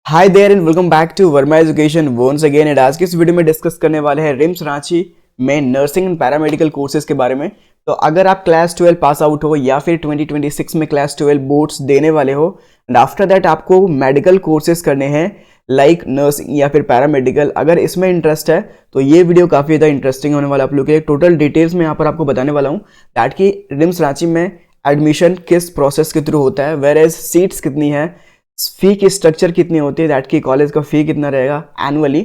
Hi there and welcome back to Verma education once again. And आज की इस video में डिस्कस करने वाले हैं रिम्स रांची में नर्सिंग एंड पैरामेडिकल कोर्सेज के बारे में। तो अगर आप क्लास 12 पास आउट हो या फिर 2026 में क्लास 12 बोर्ड्स देने वाले हो एंड आफ्टर दैट आपको मेडिकल कोर्सेज करने हैं लाइक नर्सिंग या फिर पैरामेडिकल, अगर इसमें इंटरेस्ट है तो ये वीडियो काफ़ी ज़्यादा इंटरेस्टिंग होने वाला आप लोग के लिए। टोटल डिटेल्स में यहाँ पर आपको बताने वाला हूँ दैट कि रिम्स रांची में एडमिशन किस प्रोसेस के थ्रू होता है, वेयर एज सीट्स कितनी है, फी की स्ट्रक्चर कितनी होती है, दैट की कॉलेज का फी कितना रहेगा एनुअली,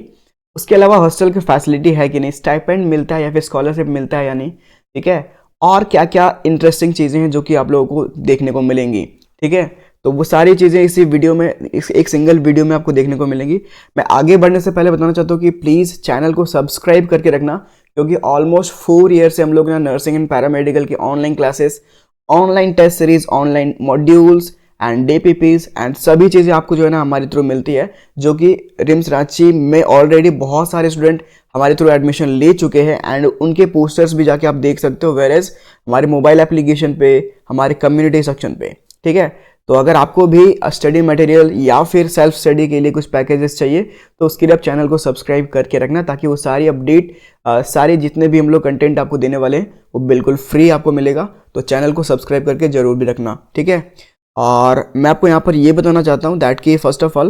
उसके अलावा हॉस्टल की फैसिलिटी है कि नहीं, स्टाइपेंड मिलता है या फिर स्कॉलरशिप मिलता है या नहीं, ठीक है, और क्या क्या इंटरेस्टिंग चीज़ें हैं जो कि आप लोगों को देखने को मिलेंगी, ठीक है। तो वो सारी चीज़ें इसी वीडियो में एक सिंगल वीडियो में आपको देखने को मिलेंगी। मैं आगे बढ़ने से पहले बताना चाहता हूँ कि प्लीज़ चैनल को सब्सक्राइब करके रखना, क्योंकि ऑलमोस्ट 4 ईयर से हम लोग यहाँ नर्सिंग एंड पैरामेडिकल की online classes, online test series, online modules and DPPs and सभी चीज़ें आपको जो है ना हमारे थ्रू मिलती है, जो कि रिम्स रांची में ऑलरेडी बहुत सारे स्टूडेंट हमारे थ्रू एडमिशन ले चुके हैं एंड उनके पोस्टर्स भी जाके आप देख सकते हो, वेरेज हमारे मोबाइल एप्लीकेशन पे, हमारे कम्युनिटी सेक्शन पे, ठीक है। तो अगर आपको भी स्टडी मटेरियल या फिर सेल्फ स्टडी के लिए कुछ पैकेजेस चाहिए तो उसके लिए आप चैनल को सब्सक्राइब करके रखना, ताकि वो सारी अपडेट सारे जितने भी हम लोग कंटेंट आपको देने वाले हैं वो बिल्कुल फ्री आपको मिलेगा। तो चैनल को सब्सक्राइब करके जरूर भी रखना, ठीक है। और मैं आपको यहाँ पर ये बताना चाहता हूँ दैट कि फर्स्ट ऑफ ऑल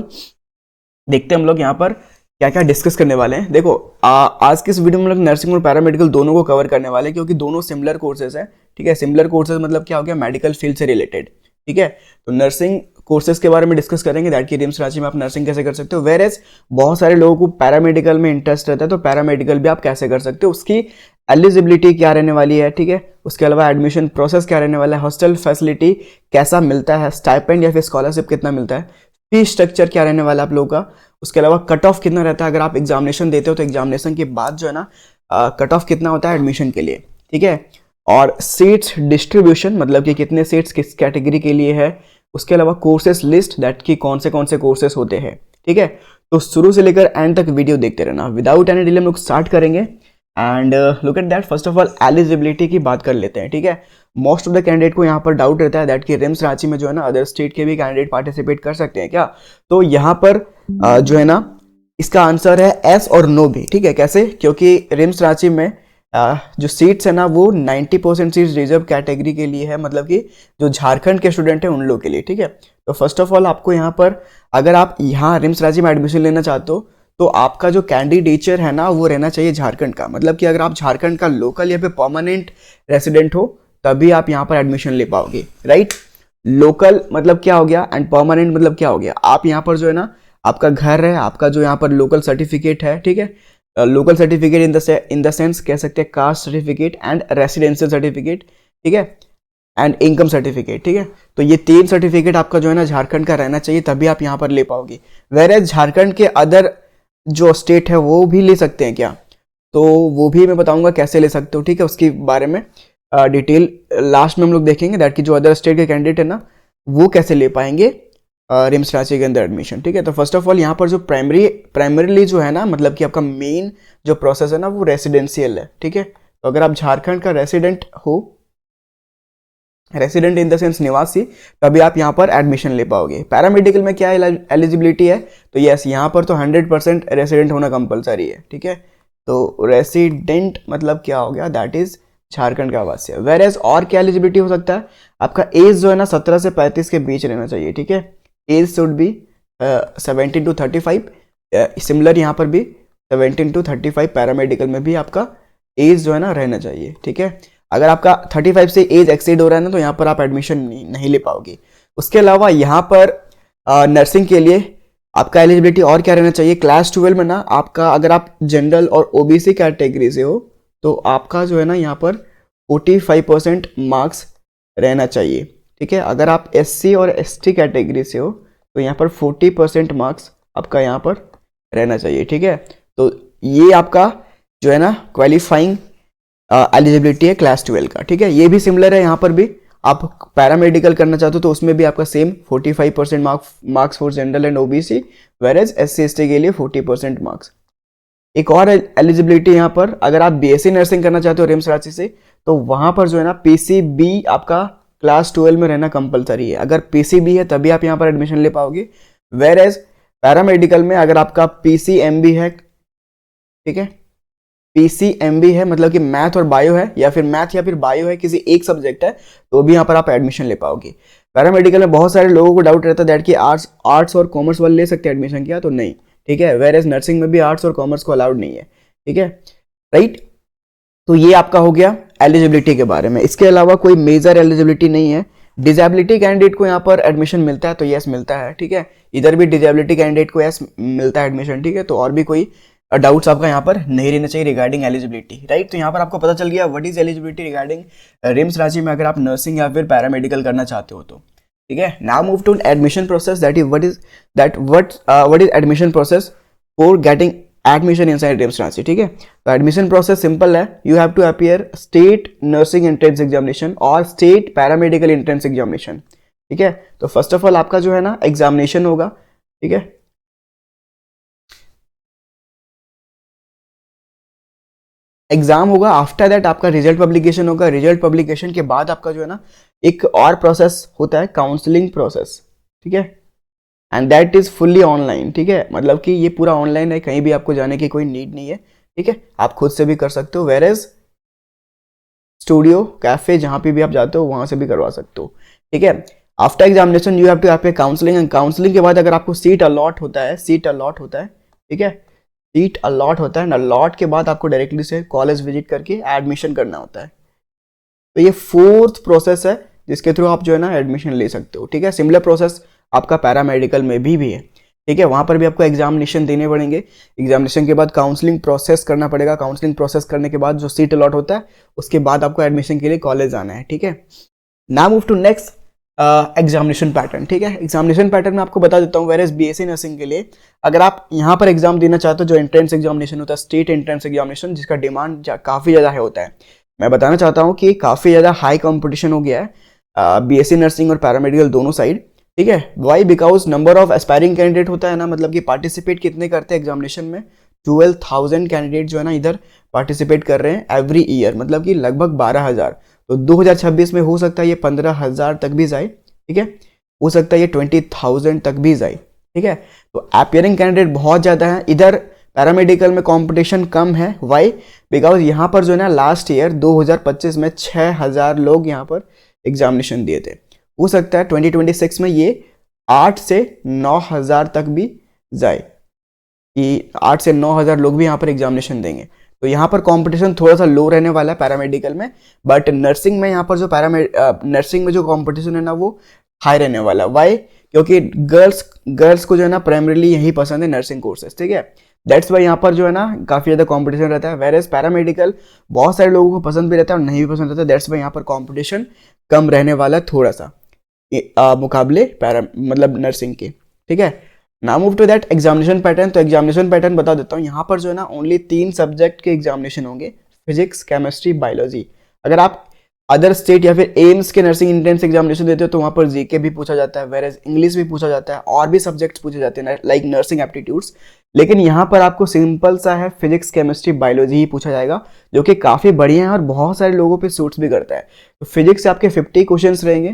देखते हैं हम लोग यहाँ पर क्या क्या डिस्कस करने वाले हैं। देखो आज की इस वीडियो में हम लोग नर्सिंग और पैरामेडिकल दोनों को कवर करने वाले हैं, क्योंकि दोनों सिमिलर कोर्सेज हैं, ठीक है। सिमिलर कोर्सेज मतलब क्या हो गया, मेडिकल फील्ड से रिलेटेड, ठीक है। तो नर्सिंग कोर्सेज के बारे में डिस्कस करेंगे दैट कि रिम्स रांची में आप नर्सिंग कैसे कर सकते हो, वेयर एज बहुत सारे लोगों को पैरामेडिकल में इंटरेस्ट रहता है, तो पैरामेडिकल भी आप कैसे कर सकते हो, उसकी एलिजिबिलिटी क्या रहने वाली है, ठीक है। उसके अलावा एडमिशन प्रोसेस क्या रहने वाला है, हॉस्टल फैसिलिटी कैसा मिलता है, स्टाइपेंड या फिर स्कॉलरशिप कितना मिलता है, फी स्ट्रक्चर क्या रहने वाला है आप लोगों का, उसके अलावा कट ऑफ कितना रहता है अगर आप एग्जामिनेशन देते हो तो एग्जामिनेशन के बाद जो है ना कट ऑफ कितना होता है एडमिशन के लिए, ठीक है। और सीट्स डिस्ट्रीब्यूशन मतलब कि कितने सीट्स किस कैटेगरी के लिए है, उसके अलावा कोर्सेस लिस्ट दैट कि कौन से कोर्सेस होते हैं, ठीक है। तो शुरू से लेकर एंड तक वीडियो देखते रहना। विदाउट एनी डिले हम लोग स्टार्ट करेंगे and look at that. First of all eligibility की बात कर लेते हैं, ठीक है। मोस्ट ऑफ द कैंडिडेट को यहाँ पर डाउट रहता है दैट कि रिम्स रांची में जो है ना अदर स्टेट के भी कैंडिडेट पार्टिसिपेट कर सकते हैं क्या। तो यहाँ पर जो है ना इसका आंसर है एस और नो भी, ठीक है। कैसे, क्योंकि रिम्स रांची में जो सीट्स है ना वो 90% सीट्स रिजर्व कैटेगरी के लिए है, मतलब कि जो झारखंड के स्टूडेंट हैं उन लोग के लिए, ठीक है। तो फर्स्ट ऑफ ऑल आपको यहाँ पर अगर आप यहाँ रिम्स रांची में एडमिशन लेना चाहते हो तो आपका जो कैंडिडेचर है ना वो रहना चाहिए झारखंड का, मतलब कि अगर आप झारखंड का लोकल या फिर परमानेंट रेसिडेंट हो तभी आप यहाँ पर एडमिशन ले पाओगे, राइट। लोकल मतलब क्या हो गया एंड परमानेंट मतलब क्या हो गया, आप यहाँ पर जो है ना आपका घर है, आपका जो यहाँ पर लोकल सर्टिफिकेट है, ठीक है। Local certificate in the sense कह सकते हैं caste certificate and residential certificate, ठीक है, एंड इनकम सर्टिफिकेट, ठीक है। तो ये 3 सर्टिफिकेट आपका जो है ना झारखंड का रहना चाहिए तभी आप यहाँ पर ले पाओगे। वेयर झारखंड के अदर जो स्टेट है वो भी ले सकते हैं क्या, तो वो भी मैं बताऊंगा कैसे ले सकते हो, ठीक है। उसके बारे में डिटेल लास्ट में हम लोग देखेंगे दैट कि जो अदर स्टेट के कैंडिडेट है ना वो कैसे ले पाएंगे रिम्स रांची के अंदर एडमिशन, ठीक है। तो फर्स्ट ऑफ ऑल यहाँ पर जो प्राइमरीली जो है ना मतलब कि आपका मेन जो प्रोसेस है ना वो रेसिडेंशियल है, ठीक है। तो अगर आप झारखंड का रेसिडेंट हो, रेसिडेंट इन द सेंस निवासी, तभी आप यहाँ पर एडमिशन ले पाओगे। पैरामेडिकल में क्या एलिजिबिलिटी है, तो यस यहाँ पर तो 100% रेसिडेंट होना कंपलसरी है, ठीक है। तो रेसिडेंट मतलब क्या हो गया, दैट इज झारखंड का वासी। वेयर एज और क्या एलिजिबिलिटी हो सकता है, आपका एज जो है ना 17 से 35 के बीच रहना चाहिए, ठीक है। Age should be 17 to 35, similar यहाँ पर भी 17 to 35 पैरामेडिकल में भी आपका एज जो है ना रहना चाहिए, ठीक है। अगर आपका 35 से एज एक्सीड हो रहा है ना तो यहाँ पर आप एडमिशन नहीं ले पाओगे। उसके अलावा यहाँ पर नर्सिंग के लिए आपका एलिजिबिलिटी और क्या रहना चाहिए, क्लास 12 में ना आपका अगर आप जनरल और OBC कैटेगरी से हो तो आपका जो है ना यहाँ पर 45% मार्क्स रहना चाहिए, ठीक है। अगर आप SC और ST कैटेगरी से हो तो यहाँ पर 40% मार्क्स आपका यहाँ पर रहना चाहिए, ठीक है। तो ये आपका जो है ना क्वालिफाइंग एलिजिबिलिटी है क्लास 12 का, ठीक है। ये भी सिमिलर है, यहाँ पर भी आप पैरामेडिकल करना चाहते हो तो उसमें भी आपका same 45% marks for general and OBC, whereas SC ST के लिए 40% मार्क्स। एक और एलिजिबिलिटी यहाँ पर अगर आप BSc नर्सिंग करना चाहते हो रिम्स रांची से तो वहाँ पर जो है ना PCB आपका क्लास 12 में रहना कंपलसरी है। अगर PCB है तभी आप यहाँ पर एडमिशन ले पाओगे, वेयर एज पैरामेडिकल में अगर आपका पीसीएमबी है, ठीक है, पीसीएमबी है मतलब कि मैथ और बायो है, या फिर मैथ या फिर बायो है, किसी एक सब्जेक्ट है, तो भी यहाँ पर आप एडमिशन ले पाओगे। पैरामेडिकल में बहुत सारे लोगों को डाउट रहता है दैट कि आर्ट्स और कॉमर्स वाले ले सकते हैं एडमिशन, किया तो नहीं, ठीक है। वेयर एज नर्सिंग में भी आर्ट्स और कॉमर्स को अलाउड नहीं है, ठीक है, राइट। तो ये आपका हो गया एलिजिबिलिटी के बारे में। इसके अलावा कोई मेजर एलिजिबिलिटी नहीं है। डिजेबिलिटी कैंडिडेट को यहाँ पर एडमिशन मिलता है तो यस मिलता है, ठीक है। इधर भी डिजेबिलिटी कैंडिडेट को यस मिलता है एडमिशन, ठीक है। तो और भी कोई डाउट्स आपका यहाँ पर नहीं रहना चाहिए रिगार्डिंग एलिजिबिलिटी, राइट। तो यहाँ पर आपको पता चल गया what is eligibility regarding RIMS Ranchi में अगर आप नर्सिंग या फिर पैरामेडिकल करना चाहते हो तो, ठीक है। Now move to admission process, that is what is admission process for getting admission inside RIMS Ranchi, ठीक है। तो एडमिशन प्रोसेस सिंपल है, you have to appear state nursing entrance examination और स्टेट पैरामेडिकल एंट्रेंस एग्जामिनेशन, ठीक है। तो फर्स्ट ऑफ ऑल आपका जो है ना एग्जामिनेशन होगा, ठीक है, एग्जाम होगा। आफ्टर दैट आपका रिजल्ट पब्लिकेशन होगा। रिजल्ट पब्लिकेशन के बाद आपका जो है ना एक और प्रोसेस होता है काउंसलिंग प्रोसेस, ठीक है, and that is fully online, ठीक है। मतलब कि ये पूरा ऑनलाइन है, कहीं भी आपको जाने की कोई नीड नहीं है, ठीक है। आप खुद से भी कर सकते हो, वेयर एज स्टूडियो कैफे जहां पे भी आप जाते हो वहां से भी करवा सकते हो, ठीक है। After examination you have to appear counselling, and counselling के बाद अगर आपको सीट अलॉट होता है, ठीक है, सीट अलॉट होता है, अलॉट के बाद आपको डायरेक्टली से कॉलेज विजिट करके एडमिशन करना होता है। तो ये फोर्थ प्रोसेस है जिसके थ्रू आप जो है ना एडमिशन ले सकते हो, ठीक है। सिमिलर प्रोसेस आपका पैरामेडिकल में भी है, ठीक है। वहां पर भी आपको एग्जामिनेशन देने पड़ेंगे, एग्जामिनेशन के बाद काउंसलिंग प्रोसेस करना पड़ेगा, काउंसलिंग प्रोसेस करने के बाद जो सीट अलॉट होता है उसके बाद आपको एडमिशन के लिए कॉलेज आना है, ठीक है। Now move to next examination pattern, ठीक है। एग्जामिनेशन पैटर्न में आपको बता देता हूँ, वेयर बीएससी नर्सिंग के लिए अगर आप यहाँ पर एग्जाम देना चाहते हो, जो एंट्रेंस एग्जामिनेशन होता है, स्टेट एंट्रेंस एग्जामिनेशन, जिसका डिमांड काफ़ी ज़्यादा है होता है, मैं बताना चाहता हूँ कि काफ़ी ज़्यादा हाई कॉम्पिटिशन हो गया है बीएससी नर्सिंग और पैरामेडिकल दोनों साइड, ठीक है। Why? Because number of aspiring candidate होता है ना, मतलब कि पार्टिसिपेट कितने करते हैं एग्जामिनेशन में, 12,000 कैंडिडेट जो है ना इधर पार्टिसिपेट कर रहे हैं एवरी ईयर, मतलब कि लगभग 12,000। तो 2026 में हो सकता है ये 15,000 तक भी जाए, ठीक है, हो सकता है ये 20,000 तक भी जाए, ठीक है। तो अपीयरिंग कैंडिडेट बहुत ज़्यादा है। इधर पैरामेडिकल में कंपटीशन कम है, वाई? बिकॉज यहाँ पर जो है ना लास्ट ईयर 2025 में 6,000 लोग यहाँ पर एग्जामिनेशन दिए थे, हो सकता है 2026 में ये 8 से 9,000 तक भी जाए, कि 8 से 9,000 लोग भी यहाँ पर एग्जामिनेशन देंगे। तो यहाँ पर कंपटीशन थोड़ा सा लो रहने वाला है पैरामेडिकल में, बट नर्सिंग में यहाँ पर जो नर्सिंग में जो कंपटीशन है ना वो हाई रहने वाला है। वाई? क्योंकि गर्ल्स को जो है ना प्राइमरीली यही पसंद है नर्सिंग कोर्सेज, ठीक है। दैट्स वाई यहाँ पर जो है ना काफ़ी ज़्यादा कंपटीशन रहता है, वेयर एज पैरामेडिकल बहुत सारे लोगों को पसंद भी रहता है और नहीं भी पसंद रहता है। दैट्स वाई यहाँ पर कंपटीशन कम रहने वाला है थोड़ा सा मुकाबले मतलब नर्सिंग के, ठीक है। Now move to that examination pattern. तो एग्जामिनेशन पैटर्न बता देता हूँ, यहाँ पर जो है ना ओनली 3 सब्जेक्ट के एग्जामिनेशन होंगे, फिजिक्स, केमिस्ट्री, बायोलॉजी। अगर आप अदर स्टेट या फिर एम्स के नर्सिंग एंट्रेंस एग्जामिनेशन देते हो तो वहाँ पर जीके भी पूछा जाता है, वेयर एज इंग्लिश भी पूछा जाता है और भी सब्जेक्ट्स पूछे जाते हैं लाइक नर्सिंग एप्टीट्यूड्स। लेकिन यहाँ पर आपको सिंपल सा है, फिजिक्स, केमिस्ट्री, बायोलॉजी ही पूछा जाएगा, जो कि काफ़ी बढ़िया है और बहुत सारे लोगों पे सूट्स भी करता है। तो फिजिक्स से आपके 50 क्वेश्चंस रहेंगे,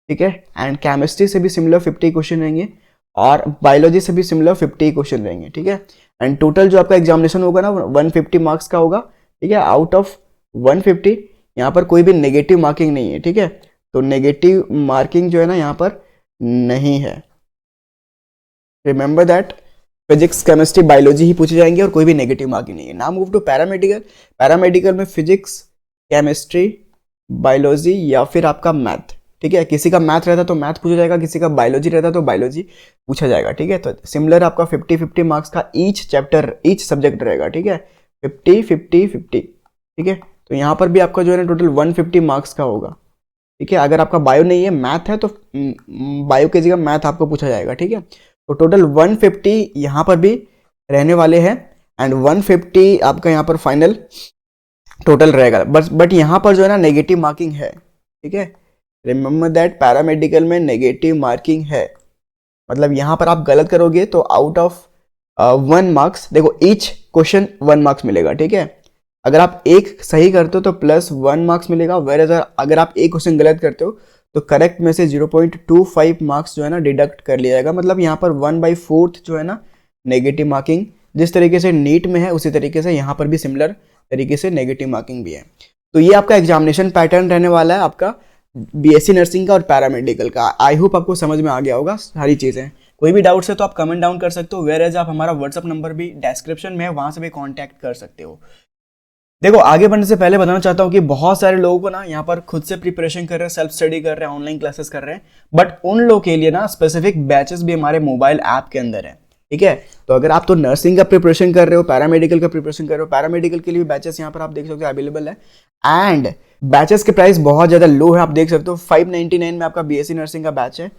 ठीक है, एंड केमिस्ट्री से भी सिमिलर 50 क्वेश्चन रहेंगे और बायोलॉजी से भी सिमिलर 50 क्वेश्चन रहेंगे, ठीक है। एंड टोटल जो आपका एग्जामिनेशन होगा ना 150 मार्क्स का होगा, ठीक है। आउट ऑफ 150 यहाँ पर कोई भी नेगेटिव मार्किंग नहीं है, ठीक है। तो नेगेटिव मार्किंग जो है ना यहाँ पर नहीं है, remember that. Physics, chemistry, biology ही पूछे जाएंगे और कोई भी नेगेटिव मार्किंग नहीं है। Now move to paramedical. Paramedical में फिजिक्स, केमिस्ट्री, बायोलॉजी या फिर आपका मैथ, ठीक है। किसी का मैथ रहता तो मैथ पूछा जाएगा, किसी का बायोलॉजी रहता तो बायोलॉजी पूछा जाएगा, ठीक है। तो सिमिलर आपका 50-50 मार्क्स का ईच सब्जेक्ट रहेगा, ठीक है, 50-50-50, ठीक है। तो यहाँ पर भी आपका जो है ना टोटल 150 मार्क्स का होगा, ठीक है। अगर आपका बायो नहीं है, मैथ है, तो बायो की जगह मैथ आपको पूछा जाएगा, ठीक है। तो टोटल 150 यहाँ पर भी रहने वाले हैं एंड 150 आपका यहाँ पर फाइनल टोटल रहेगा। बट यहाँ पर जो है ना नेगेटिव मार्किंग है, ठीक है। रिमेंबर दैट पैरामेडिकल में नेगेटिव मार्किंग है, मतलब यहाँ पर आप गलत करोगे तो आउट ऑफ 1 मार्क्स, देखो ईच क्वेश्चन 1 मार्क्स मिलेगा, ठीक है। अगर आप एक सही करते हो तो +1 मार्क्स मिलेगा, वेयर अगर आप एक क्वेश्चन गलत करते हो तो करेक्ट में से 0.25 मार्क्स जो है ना डिडक्ट कर लिया जाएगा। मतलब यहाँ पर 1/4 जो है ना नेगेटिव मार्किंग। जिस तरीके से नीट में है उसी तरीके से यहाँ पर भी सिमिलर तरीके से नेगेटिव मार्किंग भी है। तो ये आपका एग्जामिनेशन पैटर्न रहने वाला है आपका बीएससी नर्सिंग का और पैरामेडिकल का। आई होप आपको समझ में आ गया होगा सारी चीज़ें। कोई भी डाउट्स है तो आप कमेंट डाउन कर सकते हो, वेयर एज आप हमारा व्हाट्सअप नंबर भी डिस्क्रिप्शन में है, वहाँ से भी कॉन्टैक्ट कर सकते हो। देखो, आगे बढ़ने से पहले बताना चाहता हूँ कि बहुत सारे लोगों को ना यहाँ पर खुद से प्रिपरेशन कर रहे हैं, सेल्फ स्टडी कर रहे हैं, ऑनलाइन क्लासेस कर रहे हैं, बट उन लोगों के लिए ना स्पेसिफिक बैचेस भी हमारे मोबाइल ऐप के अंदर है। ठीक है, तो अगर आप तो नर्सिंग का प्रिपरेशन कर रहे हो, पैरामेडिकल का प्रिपरेशन कर रहे हो, पैरामेडिकल के लिए भी बैचेस यहाँ पर आप देख सकते हो अवेलेबल है। एंड बैचेस के प्राइस बहुत ज़्यादा लो है, आप देख सकते हो 599 में आपका बीएससी नर्सिंग का बैच है,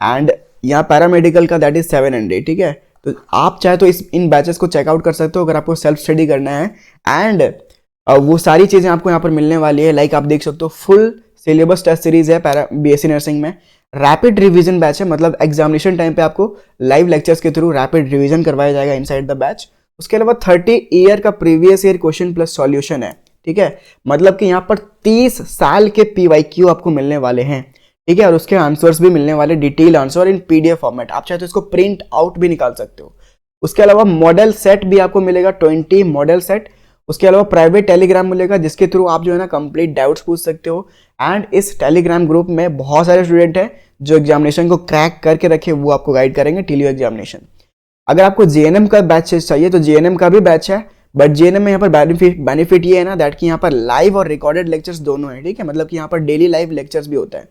एंड यहाँ पैरामेडिकल का दैट इज 700। ठीक है, तो आप चाहे तो इन बैचेस को चेकआउट कर सकते हो अगर आपको सेल्फ स्टडी करना है। एंड वो सारी चीज़ें आपको यहाँ पर मिलने वाली है, लाइक आप देख सकते हो फुल सिलेबस टेस्ट सीरीज है बीएससी नर्सिंग में। रैपिड रिवीजन बैच है, मतलब एग्जामिनेशन टाइम पे आपको लाइव लेक्चर्स के थ्रू रैपिड रिवीजन करवाया जाएगा इनसाइड द बैच। उसके अलावा 30 ईयर का previous year question plus solution है। ठीक है, मतलब कि यहाँ पर 30 साल के पीवाईक्यू आपको मिलने वाले हैं। ठीक है, और उसके आंसर्स भी मिलने वाले, detail answer in PDF format, आप चाहे तो इसको प्रिंट आउट भी निकाल सकते हो। उसके अलावा मॉडल सेट भी आपको मिलेगा, 20 मॉडल सेट। उसके अलावा प्राइवेट टेलीग्राम मिलेगा जिसके थ्रू आप जो है ना कंप्लीट डाउट्स पूछ सकते हो। एंड इस टेलीग्राम ग्रुप में बहुत सारे स्टूडेंट हैं जो एग्जामिनेशन को क्रैक करके रखे, वो आपको गाइड करेंगे टिल योर एग्जामिनेशन। अगर आपको जेएनएम का बैच चाहिए तो जेएनएम का भी बैच है, बट जेएनएम में यहाँ पर बेनिफिट ये है ना दैट कि यहाँ पर लाइव और रिकॉर्डेड लेक्चर्स दोनों है। ठीक है, मतलब कि यहाँ पर डेली लाइव लेक्चर्स भी होता है,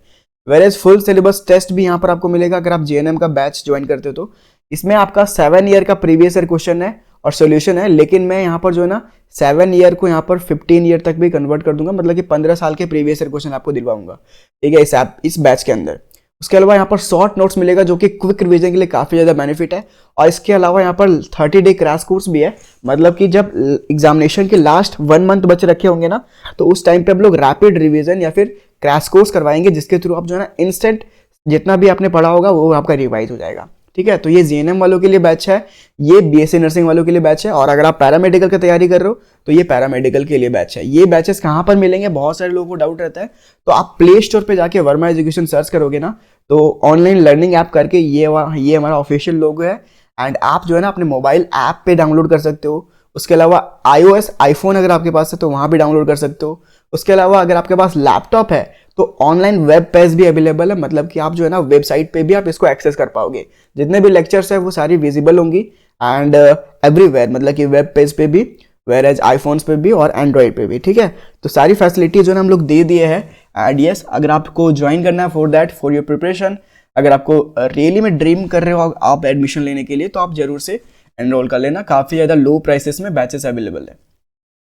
वेरेज फुल सिलेबस टेस्ट भी यहाँ पर आपको मिलेगा अगर आप जेएनएम का बैच ज्वाइन करते हो तो। इसमें आपका 7 ईयर का प्रीवियस ईयर क्वेश्चन है और सोल्यूशन है, लेकिन मैं यहाँ पर जो है ना 7 ईयर को यहाँ पर 15 ईयर तक भी कन्वर्ट कर दूंगा, मतलब कि 15 साल के प्रीवियस ईयर क्वेश्चन आपको दिलवाऊंगा। ठीक है, इस बैच के अंदर। उसके अलावा यहाँ पर शॉर्ट नोट्स मिलेगा जो कि क्विक रिवीजन के लिए काफ़ी ज़्यादा बेनिफिट है। और इसके अलावा यहाँ पर 30 डे क्रैश कोर्स भी है, मतलब कि जब एग्जामिनेशन के लास्ट 1 मंथ बचे रखे होंगे ना, तो उस टाइम पे हम लोग रैपिड रिवीजन या फिर क्रैश कोर्स करवाएंगे, जिसके थ्रू आप जो है ना इंस्टेंट जितना भी आपने पढ़ा होगा वो आपका रिवाइज हो जाएगा। ठीक है, तो ये जेएनएम वालों के लिए बैच है, ये बीएससी नर्सिंग वालों के लिए बैच है, और अगर आप पैरामेडिकल की तैयारी कर रहे हो तो ये पैरामेडिकल के लिए बैच है। ये बैचेस कहाँ पर मिलेंगे, बहुत सारे लोगों को डाउट रहता है, तो आप प्ले स्टोर पे जाके वर्मा एजुकेशन सर्च करोगे ना, तो ऑनलाइन लर्निंग ऐप करके ये हमारा ऑफिशियल लोगो है, एंड आप जो है ना अपने मोबाइल ऐप पे डाउनलोड कर सकते हो। उसके अलावा iOS आईफोन अगर आपके पास है तो वहाँ भी डाउनलोड कर सकते हो। उसके अलावा अगर आपके पास लैपटॉप है तो ऑनलाइन वेब पेज भी अवेलेबल है, मतलब कि आप जो है ना वेबसाइट पे भी आप इसको एक्सेस कर पाओगे, जितने भी लेक्चर्स है वो सारी विजिबल होंगी एंड एवरीवेयर, मतलब कि वेब पेज पे भी, वेयर एज आईफोन्स पे भी और एंड्रॉइड पे भी। ठीक है, तो सारी फैसिलिटी जो है हम लोग दे दिए हैं। एंड यस, अगर आपको ज्वाइन करना है फॉर योर प्रिपरेशन, अगर आपको रियली में ड्रीम कर रहे हो आप एडमिशन लेने के लिए, तो आप जरूर से एनरोल कर लेना, काफ़ी ज़्यादा लो प्राइसेस में बैचेस अवेलेबल है।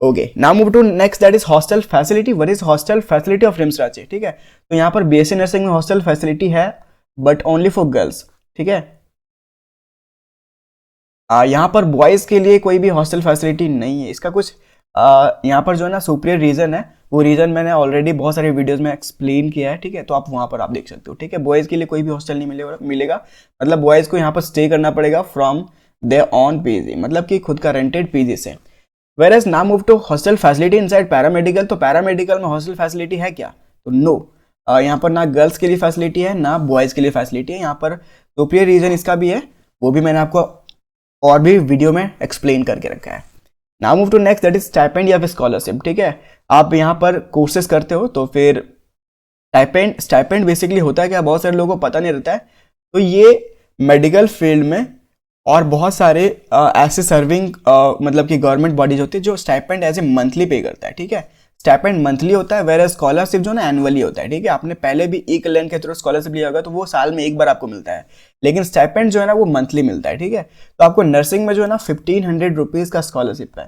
Okay, now move to next that is hostel facility. What is hostel facility of RIMS Ranchi? ठीक है, तो यहाँ पर बीएससी नर्सिंग में हॉस्टल फैसिलिटी है, बट ओनली फॉर गर्ल्स। ठीक है, यहाँ पर बॉयज़ के लिए कोई भी हॉस्टल फैसिलिटी नहीं है। इसका कुछ यहाँ पर जो है ना सुपीरियर रीज़न है, वो रीज़न मैंने ऑलरेडी बहुत सारे वीडियोस में एक्सप्लेन किया है। ठीक है, तो आप वहाँ पर आप देख सकते हो। ठीक है, बॉयज़ के लिए कोई भी हॉस्टल नहीं मिलेगा, मतलब बॉयज़ को यहाँ पर स्टे करना पड़ेगा फ्रॉम देयर ऑन पीजी, मतलब कि खुद का रेंटेड पीजी से। Where now move to hostel facility inside paramedical. तो पैरामेडिकल में हॉस्टल फैसिलिटी है क्या? तो नो, यहाँ पर ना गर्ल्स के लिए फैसिलिटी है ना बॉयज़ के लिए फैसिलिटी है। यहाँ पर सुपीरियर रीज़न इसका भी है, वो भी मैंने आपको और भी वीडियो में एक्सप्लेन करके रखा है। Now move to next that is stipend या फिर स्कॉलरशिप। ठीक है, आप यहाँ पर कोर्सेज करते हो तो फिर स्टाइपेंड बेसिकली होता है क्या, बहुत सारे लोगों को पता नहीं रहता है। तो ये मेडिकल फील्ड में और बहुत सारे ऐसे सर्विंग मतलब कि गवर्नमेंट बॉडीज होती है जो स्टाइपेंड एज ए मंथली पे करता है। ठीक है, स्टाइपेंड मंथली होता है, वेयर स्कॉलरशिप जो ना एनुअली होता है। ठीक है, आपने पहले भी ई कल्याण के थ्रू स्कॉलरशिप लिया होगा तो वो साल में एक बार आपको मिलता है, लेकिन स्टाइपेंड जो है ना वो मंथली मिलता है। ठीक है, तो आपको नर्सिंग में जो है ना 1500 रुपीज़ का स्कॉलरशिप है।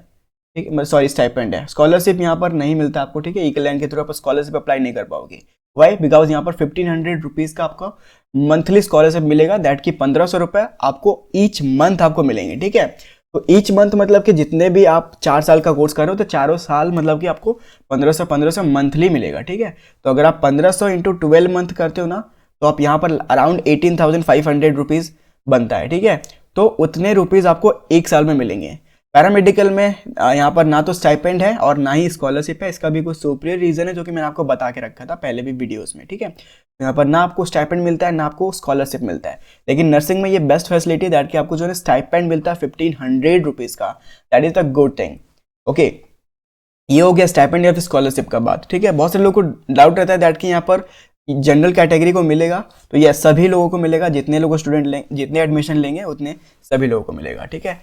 ठीक है, सॉरी स्टाइपेंड है, स्कॉलरशिप यहाँ पर नहीं मिलता आपको। ठीक है, ई कल्याण के थ्रू आप स्कॉलरशिप अप्लाई नहीं कर पाओगे। वाई? बिकॉज यहाँ पर 1500 रुपीज़ का आपको मंथली स्कॉलरशिप मिलेगा, दैट की 1500 रुपये आपको ईच मंथ आपको मिलेंगे। ठीक है, तो ईच मंथ मतलब कि जितने भी आप 4 साल का कोर्स कर रहे हो तो चारों साल मतलब कि आपको 1500 मंथली मिलेगा। ठीक है, तो अगर आप 1500 इंटू 12 मंथ करते हो ना तो आप यहाँ पर अराउंड 18,500 रुपीज़ बनता है। ठीक है, तो उतने रुपीज़ आपको एक साल में मिलेंगे। पैरामेडिकल में यहाँ पर ना तो स्टाइपेंड है और ना ही स्कॉलरशिप है। इसका भी कुछ सुपीरियर रीजन है जो कि मैंने आपको बता के रखा था पहले भी वीडियोस में, ठीक है। तो यहाँ पर ना आपको स्टाइपेंड मिलता है ना आपको स्कॉलरशिप मिलता है, लेकिन नर्सिंग में ये बेस्ट फैसिलिटी दैट कि आपको जो है स्टाइपेंड मिलता है 1500 रुपीज़ का। That is the good thing. Okay, ये हो गया स्टाइपेंड या फिर स्कॉलरशिप का बात, ठीक है। बहुत से लोगों को डाउट रहता है दैट कि यहाँ पर जनरल कैटेगरी को मिलेगा, तो यह सभी लोगों को मिलेगा, जितने लोग स्टूडेंट लेंगे, जितने एडमिशन लेंगे उतने सभी लोगों को मिलेगा, ठीक है।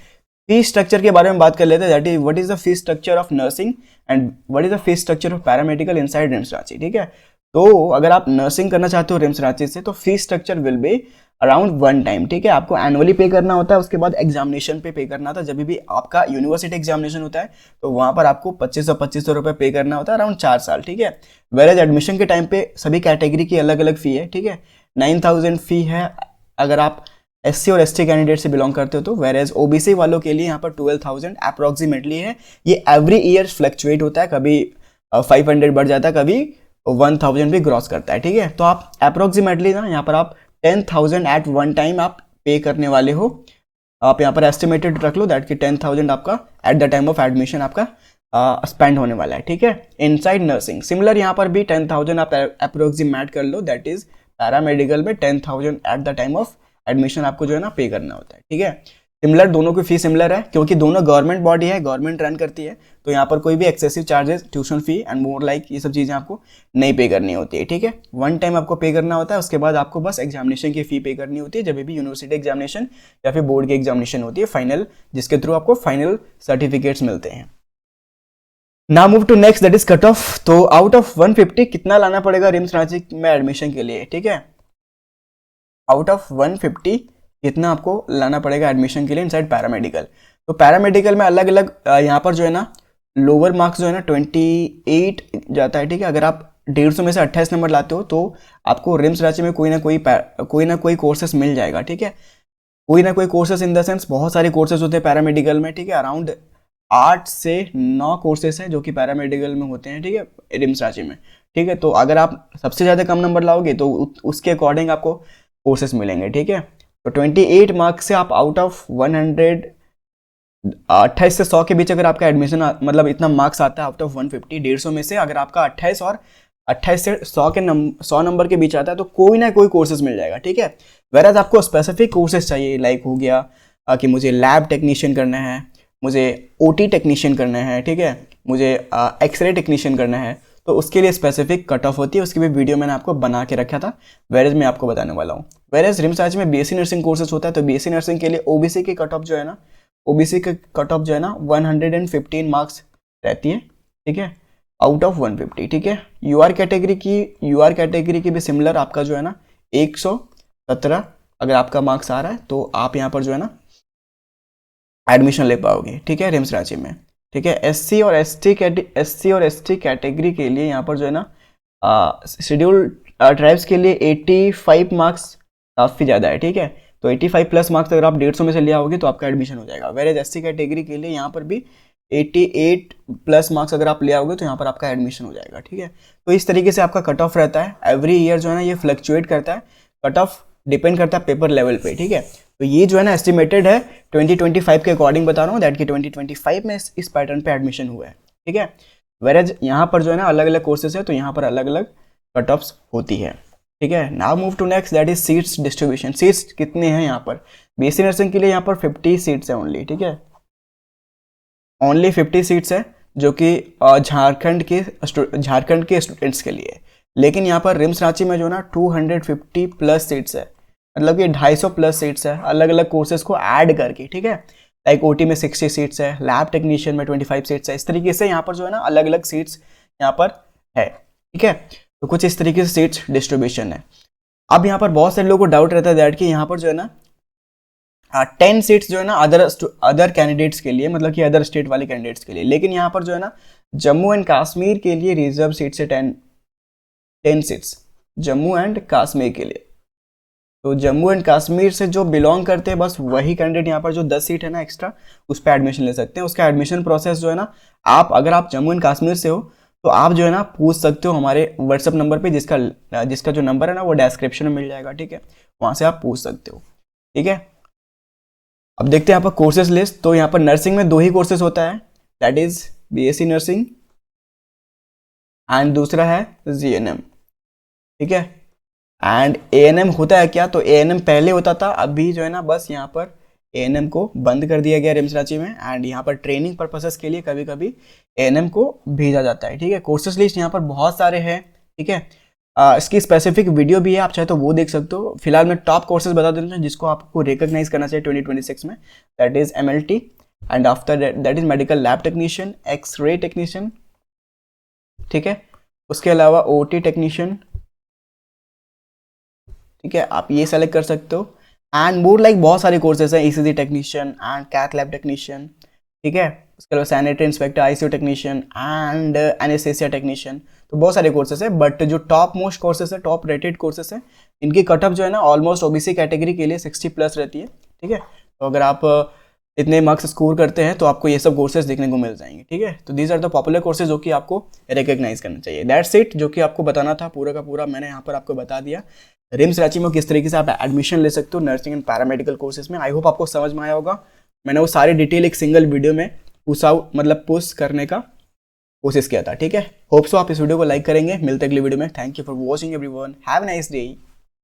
फीस स्ट्रक्चर के बारे में बात कर लेते हैं, that is what is the fees structure of nursing and what is the fees structure of paramedical inside RIMS Ranchi, ठीक है। तो अगर आप नर्सिंग करना चाहते हो रिम्स रांची से तो fees structure will be around 1 time, ठीक है। आपको एनुअली पे करना होता है, उसके बाद एग्जामिनेशन पे करना होता है। जब भी आपका यूनिवर्सिटी एग्जामिनेशन होता है तो वहाँ पर आपको 2500 रुपये पे करना होता है अराउंड 4 साल, ठीक है। वेरेज एडमिशन के टाइम पे सभी कैटेगरी की अलग अलग फ़ी है, ठीक है। 9000 फ़ी है अगर आप SC और ST कैंडिडेट से बिलोंग करते हो तो, वेरेज OBC वालों के लिए यहाँ पर 12,000 अप्रोक्सीमेटली है। ये एवरी ईयर फ्लक्चुएट होता है, कभी 500 बढ़ जाता है, कभी 1000 भी क्रॉस करता है, ठीक है। तो आप अप्रोक्सीमेटली ना यहाँ पर आप 10,000 एट 1 टाइम आप पे करने वाले हो। आप यहाँ पर एस्टिमेटेड रख लो दैट कि 10,000 आपका at the time of admission आपका स्पेंड होने वाला है, ठीक है। इनसाइड नर्सिंग सिमिलर यहाँ पर भी 10,000 आप अप्रोक्सीमेट कर लो, दैट इज पैरामेडिकल में 10,000 at the time of admission आपको जो है ना पे करना होता है, ठीक है। सिमिलर, दोनों की फी सिमिलर है क्योंकि दोनों गवर्नमेंट बॉडी है, गवर्नमेंट रन करती है, तो यहाँ पर कोई भी excessive charges, tuition fee and more like ये सब चीज़ें आपको नहीं पे करनी होती है, ठीक है। 1 टाइम आपको पे करना होता है, उसके बाद आपको बस एग्जामिनेशन की फी पे करनी होती है जब भी यूनिवर्सिटी एग्जामिनेशन या फिर बोर्ड की एग्जामिनेशन होती है फाइनल, जिसके थ्रू आपको फाइनल सर्टिफिकेट्स मिलते हैं। Now move to next that is cut off. तो आउट ऑफ 150 कितना लाना पड़ेगा रिम्स रांची में एडमिशन के लिए, ठीक है। आउट ऑफ 150 कितना आपको लाना पड़ेगा एडमिशन के लिए इनसाइड पैरामेडिकल। तो पैरामेडिकल में अलग अलग यहाँ पर जो है ना लोअर मार्क्स जो है ना 28 जाता है, ठीक है। अगर आप 150 में से 28 नंबर लाते हो तो आपको रिम्स रांची में कोई ना कोई कोर्सेस मिल जाएगा, ठीक है। कोई ना कोई कोर्सेस इन द सेंस बहुत सारे कोर्सेस होते हैं पैरामेडिकल में, ठीक है। अराउंड 8 से 9 कोर्सेस हैं जो कि पैरामेडिकल में होते हैं, ठीक है, रिम्स रांची में, ठीक है। तो अगर आप सबसे ज़्यादा कम नंबर लाओगे तो उसके अकॉर्डिंग आपको कोर्सेस मिलेंगे, ठीक है। तो 28 मार्क्स से आप आउट ऑफ 100 28 से 100 के बीच अगर आपका एडमिशन मतलब इतना मार्क्स आता है आउट ऑफ 150, 150 में से अगर आपका 28 से 100 नंबर के बीच आता है तो कोई ना कोई कोर्सेज मिल जाएगा, ठीक है। वेराज आपको स्पेसिफिक कोर्सेज चाहिए, लाइक हो गया कि मुझे लैब टेक्नीशियन करना है, मुझे OT टेक्नीशियन करना है, ठीक है, मुझे एक्सरे टेक्नीशियन करना है, तो उसके लिए स्पेसिफिक कट ऑफ होती है। उसकी भी वीडियो मैंने आपको बना के रखा था, वेरेज मैं आपको बताने वाला हूँ। वेरेज रिम्स रांची में BSc नर्सिंग कोर्सेज होता है, तो BSc नर्सिंग के लिए OBC की कट ऑफ जो है ना, OBC की कट ऑफ जो है ना 115 मार्क्स रहती है, ठीक है, आउट ऑफ 150, ठीक है। UR कैटेगरी की भी सिमिलर आपका जो है ना 117 अगर आपका मार्क्स आ रहा है तो आप यहाँ पर जो है ना एडमिशन ले पाओगे, ठीक है, रिम्स रांची में, ठीक है। SC और ST कैटेगरी के लिए यहाँ पर जो है ना शेड्यूल ट्राइब्स के लिए 85 मार्क्स काफ़ी ज़्यादा है, ठीक है। तो 85 प्लस मार्क्स अगर आप 150 में से ले आओगे तो आपका एडमिशन हो जाएगा। वेरेज SC कैटेगरी के लिए यहाँ पर भी 88 प्लस मार्क्स अगर आप ले आओगे तो यहाँ पर आपका एडमिशन हो जाएगा, ठीक है। तो इस तरीके से आपका कट ऑफ रहता है, एवरी ईयर जो है ना ये फ्लक्चुएट करता है, कट ऑफ डिपेंड करता है पेपर लेवल पे, ठीक है। तो ये जो है ना एस्टिमेटेड है 2025 के अकॉर्डिंग बता रहा हूँ, दैट कि 2025 में इस पैटर्न पे एडमिशन हुआ है, ठीक है। वेरेज यहाँ पर जो है ना अलग अलग कोर्सेज है तो यहाँ पर अलग अलग कट ऑफ्स होती है, ठीक है। Now move to next that is seats distribution. Seats कितने हैं यहाँ पर? BSc नर्सिंग के लिए यहाँ पर 50 सीट्स है ओनली, ठीक है, ओनली 50 सीट्स है जो कि झारखंड के स्टूडेंट्स के लिए। लेकिन यहाँ पर रिम्स रांची में जो ना 250 प्लस सीट्स है, मतलब कि 250 प्लस सीट्स है अलग अलग कोर्सेज को ऐड करके, ठीक है। लाइक OT में 60 सीट्स है, लैब टेक्नीशियन में 25 सीट्स है, इस तरीके से यहाँ पर जो है ना अलग अलग सीट्स यहाँ पर है, ठीक है। तो कुछ इस तरीके से सीट्स डिस्ट्रीब्यूशन है। अब यहाँ पर बहुत सारे लोगों को डाउट रहता है दैट कि यहाँ पर जो है ना 10 सीट्स जो है ना अदर कैंडिडेट्स के लिए, मतलब कि अदर स्टेट वाले कैंडिडेट्स के लिए, लेकिन यहाँ पर जो है ना जम्मू एंड कश्मीर के लिए रिजर्व सीट्स है 10 सीट्स जम्मू एंड कश्मीर के लिए। तो जम्मू एंड कश्मीर से जो बिलोंग करते हैं बस वही कैंडिडेट यहाँ पर जो 10 सीट है ना एक्स्ट्रा उस पर एडमिशन ले सकते हैं। उसका एडमिशन प्रोसेस जो है ना, आप अगर आप जम्मू एंड कश्मीर से हो तो आप जो है ना पूछ सकते हो हमारे व्हाट्सएप नंबर पे, जिसका जो नंबर है ना वो डिस्क्रिप्शन में मिल जाएगा, ठीक है, वहाँ से आप पूछ सकते हो, ठीक है। अब देखते हैं यहाँ पर कोर्सेज लिस्ट। तो यहाँ पर नर्सिंग में 2 ही कोर्सेज होता है, that is BSc nursing and दूसरा है जीएनएम, ठीक है। एंड एएनएम होता है क्या, तो एएनएम पहले होता था, अभी जो है ना बस यहाँ पर एएनएम को बंद कर दिया गया रिम्स रांची में। एंड यहाँ पर ट्रेनिंग पर्पसेस के लिए कभी कभी एएनएम को भेजा जाता है, ठीक है। कोर्सेज लिस्ट यहाँ पर बहुत सारे हैं, ठीक है। इसकी स्पेसिफिक वीडियो भी है, आप चाहे तो वो देख सकते हो। फिलहाल मैं टॉप कोर्सेज बता देता हूँ जिसको आपको रिकॉग्नाइज करना चाहिए 2026 में, that is MLT and after that is medical lab technician, X ray technician, ठीक है। उसके अलावा ओटी टेक्नीशियन, ठीक है, आप ये सेलेक्ट कर सकते हो। एंड मोर लाइक बहुत सारे कोर्सेज हैं, ECG technician and cath lab technician, ठीक है। उसके अलावा sanitary inspector, ICU technician and anaesthesia technician, तो बहुत सारे कोर्सेज है। बट जो टॉप मोस्ट कोर्सेज है, टॉप रेटेड कोर्सेज है, इनकी कटअप जो है ना ऑलमोस्ट ओबीसी कैटेगरी के लिए 60+ रहती है, ठीक है। तो अगर आप इतने मार्क्स स्कोर करते हैं तो आपको ये सब कोर्सेज देखने को मिल जाएंगे, ठीक है। तो these are the popular courses जो कि आपको रिकॉग्नाइज करना चाहिए। दैट्स इट, जो कि आपको बताना था पूरा का पूरा मैंने यहाँ पर आपको बता दिया। रिम्स रांची में किस तरीके से आप एडमिशन ले सकते हो नर्सिंग एंड पैरामेडिकल कोर्सेज में। आई होप आपको समझ में आया होगा। मैंने वो सारी डिटेल एक सिंगल वीडियो में पुश करने का कोशिश किया था, ठीक है। होप सो आप इस वीडियो को लाइक करेंगे। मिलते हैं अगली वीडियो में। Thank you for watching everyone, have a nice day.